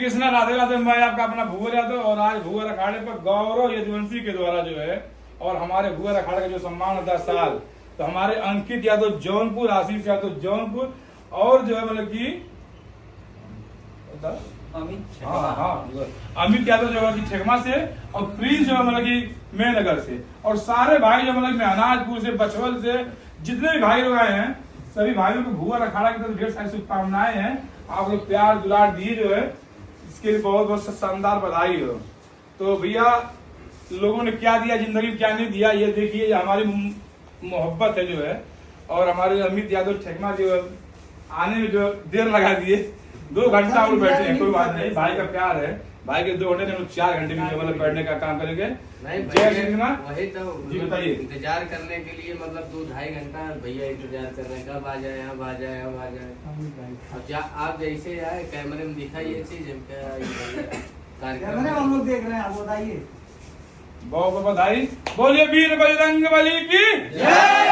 कृष्णा राधे राधे। मैं आपका अपना भूवर यादव और आज भूवर अखाड़े पर गौरव यदुवंशी के द्वारा जो है और हमारे भूवर अखाड़े का जो सम्मान होता है साल, तो हमारे अंकित यादव जौनपुर, आशीष यादव जौनपुर और जो है मतलब की अमित यादव जो है ठेकमा से और प्रिंस जो है मतलब की मेहनगर से और सारे भाई जो मतलब मेहनाजपुर से, बचवल से, जितने भी भाई लोग आए हैं सभी भाइयों को भूवर अखाड़ा की तरफ ढेर सारी शुभकामनाएं हैं। आप लोग प्यार दुलार दिए जो है इसके लिए बहुत बहुत शानदार बधाई हो। तो भैया लोगों ने क्या दिया जिंदगी में, क्या नहीं दिया, ये देखिए हमारी मोहब्बत है जो है। और हमारे अमित यादव ठेकमा जो आने में जो देर लगा दिए, 2 घंटा हम लोग बैठे हैं, कोई बात नहीं, भाई का प्यार है। भाई के 2 घंटे 4 घंटे में मतलब बैठने का काम करेंगे। वही तो जी बताइए। इंतजार करने के लिए मतलब 2-2.5 घंटा भैया इंतजार कर रहे हैं, कब आ जाए, अब आ जाए, अब आ जाए। अब आप जैसे आए कैमरे में दिखा ये चीज कार्यक्रम हम लोग देख रहे हैं, आप बताइए। बहुत बहुत बधाई। बोलिए वीर बजरंग बली की जय।